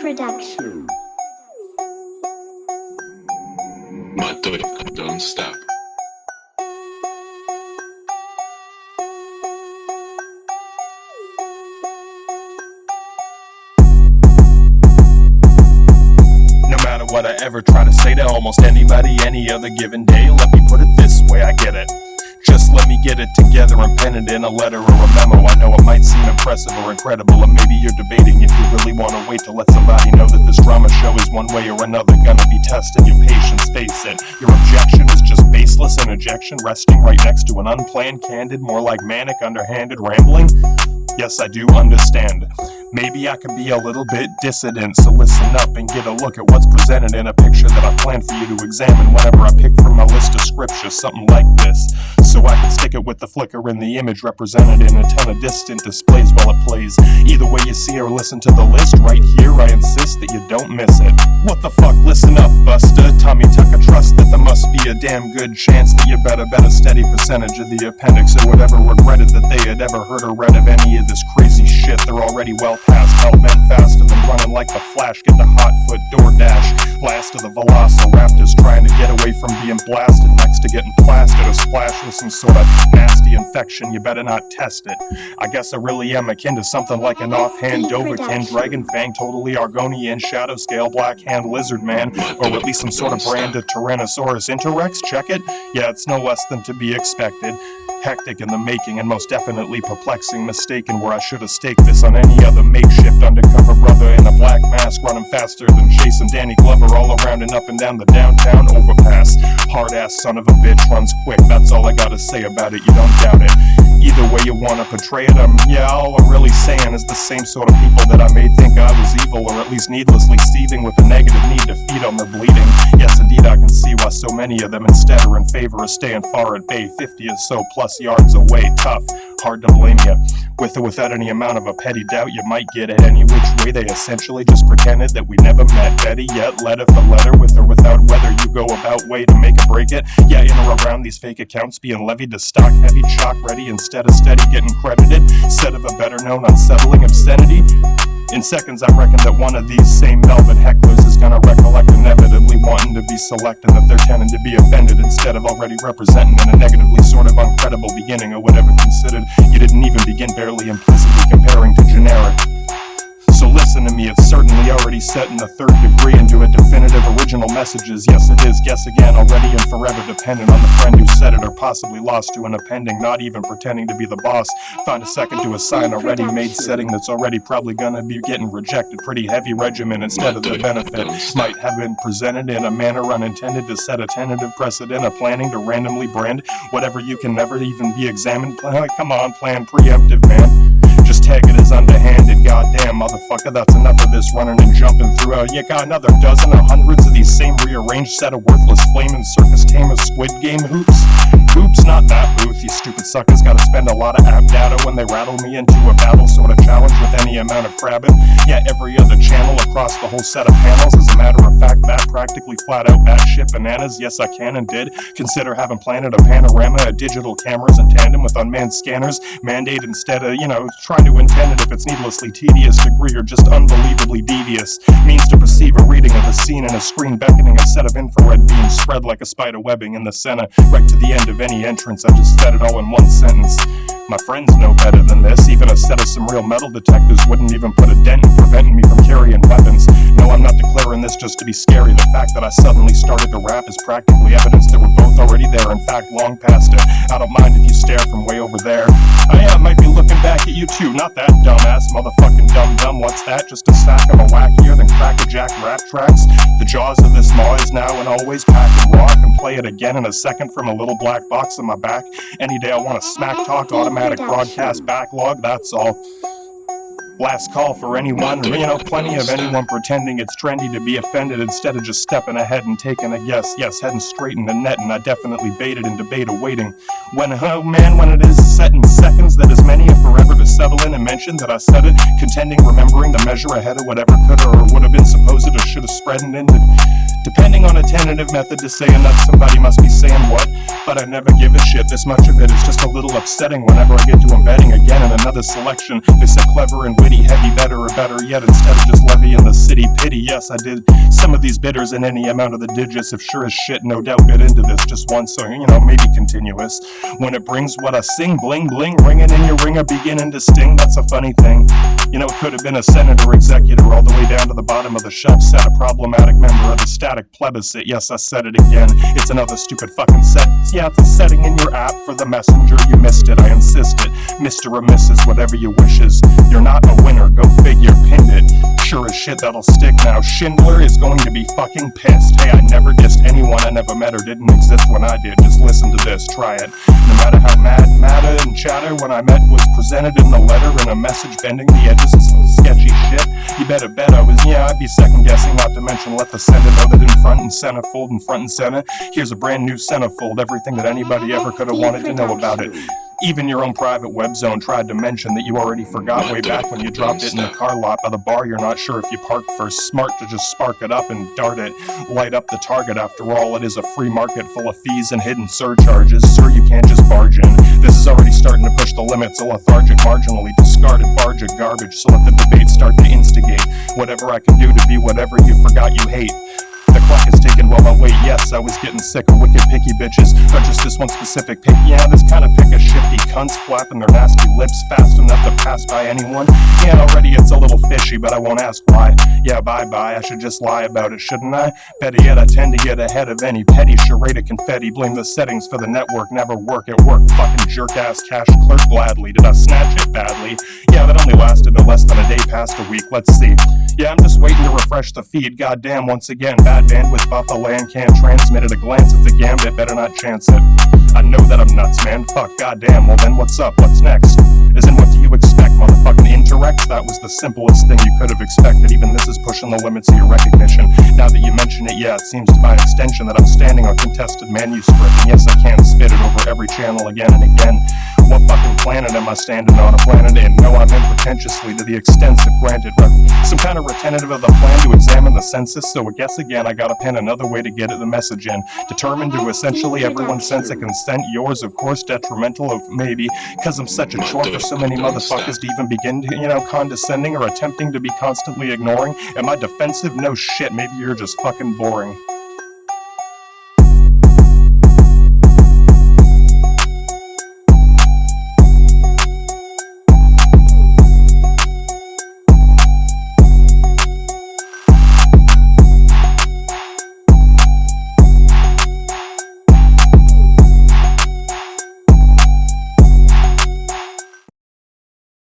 Production. Motor, don't stop. No matter what I ever try to say to almost anybody any other given day, let me put it this way, I get it. Just let me get it together and pen it in a letter or a memo. I know it might seem impressive or incredible, or maybe you're debating if you really want to wait to let somebody know that this drama show is one way or another gonna be testing your patience. Face it, your objection is just baseless interjection resting right next to an unplanned, candid, more like manic, underhanded rambling. Yes, I do understand. Maybe I can be a little bit dissident, so listen up and get a look at what's presented in a picture that I plan for you to examine whenever I pick from my list of scriptures, something like this. So I can stick it with the flicker in the image represented in a ton of distant displays while it plays. Either way you see or listen to the list, right here I insist that you don't miss it. What the fuck, listen up, buster. Tommy Tucker, trust that there must be a damn good chance that you better bet a steady percentage of the appendix or whatever regretted that they had ever heard or read of any of this crazy shit. They're already well past, hell-bent faster than running like the Flash. Get the hot foot DoorDash, last of the Velociraptors trying to get away from being blasted next to getting plastered or splashed with some sort of nasty infection. You better not test it. I guess I really am akin to something like an offhand Dovahkiin, Dragon Fang, totally Argonian, Shadow Scale, Black Hand Lizard Man, or at least some sort of brand of Tyrannosaurus Interrex. Check it? Yeah, it's no less than to be expected. Hectic in the making and most definitely perplexing, mistaken where I should have staked this on any other makeshift undercover brother in a black mask running faster than Jason Danny Glover all around and up and down the downtown overpass. Hard ass son of a bitch runs quick, that's all I gotta say about it, you don't doubt it. Either way you wanna portray it, all I'm really saying is the same sort of people that I made think I was evil, or at least needlessly seething with a negative need to feed on their bleeding. Yes indeed I can see why so many of them instead are in favor of staying far at bay, 50 or so plus yards away. Tough, hard to blame you. With or without any amount of a petty doubt you might get it any which way. They essentially just pretended that we never met. Better yet, letter for letter, with or without whether you go about way to make or break it. Yeah, in or around these fake accounts being levied to stock heavy, chalk ready instead of steady getting credited, instead of a better known unsettling obscenity. In seconds I reckon that one of these same velvet hecklers is gonna recollect inevitably wanting to be selected, that they're tending to be offended instead of already representing in a negatively sort of uncredible beginning or whatever considered you didn't even begin, barely implicitly comparing to generic. So listen to me, it's certainly already set in the third degree into a definitive original messages. Yes it is, guess again, already and forever dependent on the friend who said it or possibly lost to an appending, not even pretending to be the boss. Find a second to assign a ready-made setting that's already probably gonna be getting rejected. Pretty heavy regimen instead of the benefit might have been presented in a manner unintended to set a tentative precedent of planning to randomly brand whatever you can never even be examined. Come on, plan preemptive, man. Just tag it as underhanded, goddamn motherfucker, that's enough of this running and jumping through. You got another dozen or hundreds of these same rearranged set of worthless flaming circus tamers Squid Game hoops. Oops, not that booth, you stupid suckers gotta spend a lot of app data when they rattle me into a battle sort of challenge with any amount of crabbing. Yeah, every other channel across the whole set of panels. As a matter of fact, that practically flat out batshit bananas. Yes, I can and did consider having planted a panorama of digital cameras in tandem with unmanned scanners, mandate instead of, trying to intend it if it's needlessly tedious degree or just unbelievably devious. Means to perceive a reading of a scene in a screen beckoning a set of infrared beams spread like a spider webbing in the center, right to the end of any entrance. I just said it all in one sentence. My friends know better than this. Even a set of some real metal detectors wouldn't even put a dent in preventing me from carrying weapons. No, I'm not declaring this just to be scary. The fact that I suddenly started to rap is practically evidence that we're both already there. In fact, long past it. I don't mind if you stare from way over there. I might be looking back at you too. Not that dumbass motherfucking dumb. What's that? Just a sack of a wackier than crackerjack rap tracks. The jaws of this maw is now and always packed raw. I can play it again in a second from a little black box in my back. Any day I want to smack talk automatic broadcast backlog, that's all. Last call for anyone, plenty of anyone pretending it's trendy to be offended instead of just stepping ahead and taking a guess. Yes, heading straight in the net, and I definitely baited in debate awaiting. When it is set in seconds, that is many and forever to settle in and mention that I said it, contending, remembering the measure ahead of whatever could or would have been supposed or should have spread and in the Depending on a tentative method to say enough, somebody must be saying what, but I never give a shit. This much of it is just a little upsetting whenever I get to embedding again in another selection. They said clever and witty, heavy, better, or better yet, instead of just levying the city pity. Yes, I did some of these bitters in any amount of the digits, if sure as shit, no doubt bit into this just once, so, maybe continuous. When it brings what I sing, bling bling, ringing in your ringer, beginning to sting, that's a funny thing. It could have been a senator, executor, all the way down to the bottom of the shelf set, a problematic member of the static plebiscite. Yes, I said it again, it's another stupid fucking set. Yeah, it's a setting in your app for the messenger, you missed it, I insist it. Mr. or Mrs., whatever your wishes. You're not a winner, go figure, pinned it. Sure as shit that'll stick now. Schindler is going to be fucking pissed. Hey, I never dissed anyone I never met or didn't exist when I did. Just listen to this, try it. No matter how mad, matter, and chatter when I met was presented in the letter in a message bending the edges of some sketchy shit. You better bet I'd be second guessing, not to mention let the sender know that in front and centerfold and front and center. Here's a brand new centerfold, everything that anybody ever could have wanted to know about it. Even your own private web zone tried to mention that you already forgot way back when you dropped it in the car lot by the bar. You're not sure if you parked first. Smart to just spark it up and dart it. Light up the target. After all, it is a free market full of fees and hidden surcharges. Sir, you can't just barge in. This is already starting to push the limits. A lethargic, marginally discarded barge of garbage. So let the debate start to instigate. Whatever I can do to be whatever you forgot you hate. The clock is ticking while I wait. Yes, I was getting sick of wicked picky bitches, but just this one specific pick. Yeah, this kind of pick of shifty cunts flapping their nasty lips fast enough to pass by anyone. Yeah, already it's a little fishy, but I won't ask why. Yeah, bye-bye, I should just lie about it, shouldn't I? Better yet, I tend to get ahead of any petty charade of confetti. Blame the settings for the network, never work at work. Fucking jerk-ass cash clerk gladly. Did I snatch it badly? Yeah, that only lasted no less than a day past a week. Let's see. Yeah, I'm just waiting to refresh the feed. Goddamn, once again, bad bandwidth off the LAN can't transmit at a glance. It's a gambit, better not chance it. I know that I'm nuts, man. Fuck, goddamn. Well then, what's up? What's next? As in, what do you expect, motherfucking Interex? That was the simplest thing you could have expected. Even this is pushing the limits of your recognition. Now that you mention it, yeah, it seems by extension that I'm standing on contested manuscript. And yes, I can spit it over every channel again and again. What fucking planet am I standing on? A planet in? No, I'm in pretentiously to the extensive granted. Some kind of retentive of the plan to examine the census. So I guess again I gotta pen another way to get the message in. Determined to essentially everyone's sense of consent. Yours, of course, detrimental of maybe. Cause I'm such a chore for so many motherfuckers to even begin to, condescending or attempting to be constantly ignoring. Am I defensive? No shit, maybe you're just fucking boring.